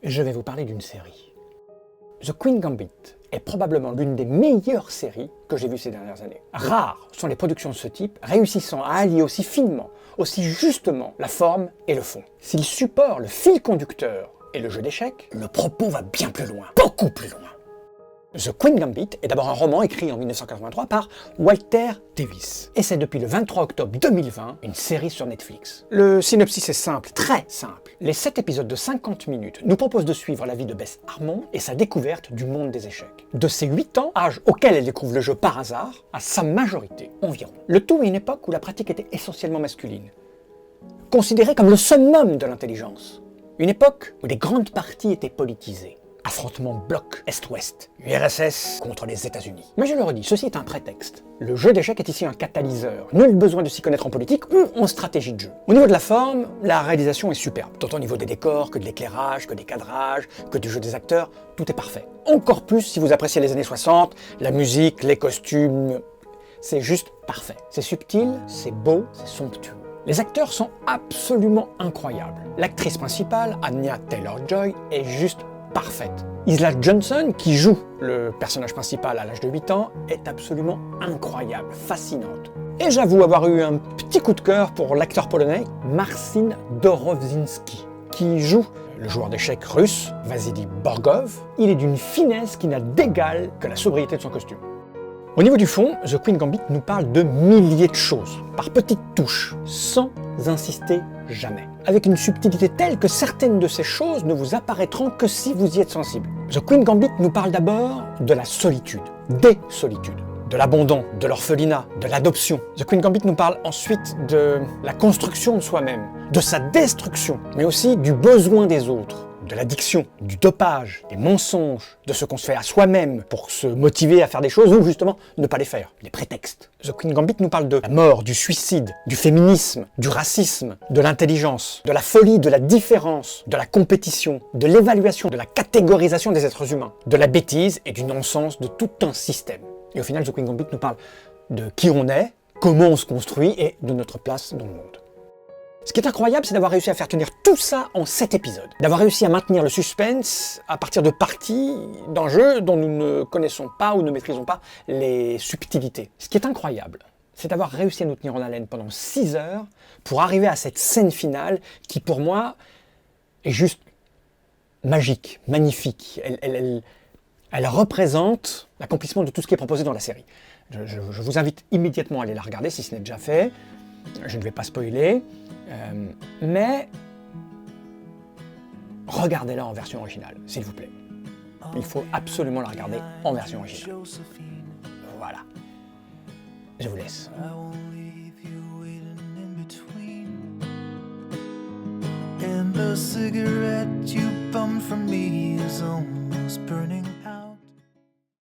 je vais vous parler d'une série. The Queen's Gambit est probablement l'une des meilleures séries que j'ai vues ces dernières années. Rares sont les productions de ce type réussissant à allier aussi finement, aussi justement la forme et le fond. Si le support, le fil conducteur est le jeu d'échecs, le propos va bien plus loin, beaucoup plus loin. The Queen's Gambit est d'abord un roman écrit en 1983 par Walter Tevis. Et c'est depuis le 23 octobre 2020 une série sur Netflix. Le synopsis est simple, très simple. Les 7 épisodes de 50 minutes nous proposent de suivre la vie de Bess Harmon et sa découverte du monde des échecs. De ses 8 ans, âge auquel elle découvre le jeu par hasard, à sa majorité environ. Le tout à une époque où la pratique était essentiellement masculine. Considérée comme le summum de l'intelligence. Une époque où des grandes parties étaient politisées. Affrontement bloc Est-Ouest, URSS contre les États-Unis. Mais je le redis, ceci est un prétexte. Le jeu d'échecs est ici un catalyseur. Nul besoin de s'y connaître en politique ou en stratégie de jeu. Au niveau de la forme, la réalisation est superbe. Tant au niveau des décors, que de l'éclairage, que des cadrages, que du jeu des acteurs, tout est parfait. Encore plus si vous appréciez les années 60, la musique, les costumes. C'est juste parfait. C'est subtil, c'est beau, c'est somptueux. Les acteurs sont absolument incroyables. L'actrice principale, Anya Taylor-Joy, est juste parfaite. Isla Johnson, qui joue le personnage principal à l'âge de 8 ans, est absolument incroyable, fascinante. Et j'avoue avoir eu un petit coup de cœur pour l'acteur polonais Marcin Dorowzinski, qui joue le joueur d'échecs russe, Vasily Borgov. Il est d'une finesse qui n'a d'égal que la sobriété de son costume. Au niveau du fond, The Queen's Gambit nous parle de milliers de choses, par petites touches, sans insister jamais. Avec une subtilité telle que certaines de ces choses ne vous apparaîtront que si vous y êtes sensible. The Queen's Gambit nous parle d'abord de la solitude, des solitudes, de l'abandon, de l'orphelinat, de l'adoption. The Queen's Gambit nous parle ensuite de la construction de soi-même, de sa destruction, mais aussi du besoin des autres. De l'addiction, du dopage, des mensonges, de ce qu'on se fait à soi-même pour se motiver à faire des choses ou justement ne pas les faire, les prétextes. The Queen's Gambit nous parle de la mort, du suicide, du féminisme, du racisme, de l'intelligence, de la folie, de la différence, de la compétition, de l'évaluation, de la catégorisation des êtres humains, de la bêtise et du non-sens de tout un système. Et au final, The Queen's Gambit nous parle de qui on est, comment on se construit et de notre place dans le monde. Ce qui est incroyable, c'est d'avoir réussi à faire tenir tout ça en 7 épisodes. D'avoir réussi à maintenir le suspense à partir de parties d'enjeux dont nous ne connaissons pas ou ne maîtrisons pas les subtilités. Ce qui est incroyable, c'est d'avoir réussi à nous tenir en haleine pendant 6 heures pour arriver à cette scène finale qui, pour moi, est juste magique, magnifique. Elle représente l'accomplissement de tout ce qui est proposé dans la série. Je vous invite immédiatement à aller la regarder si ce n'est déjà fait. Je ne vais pas spoiler. Mais regardez-la en version originale, s'il vous plaît. Il faut absolument la regarder en version originale. Voilà. Je vous laisse. And the cigarette you bummed from me is almost burning.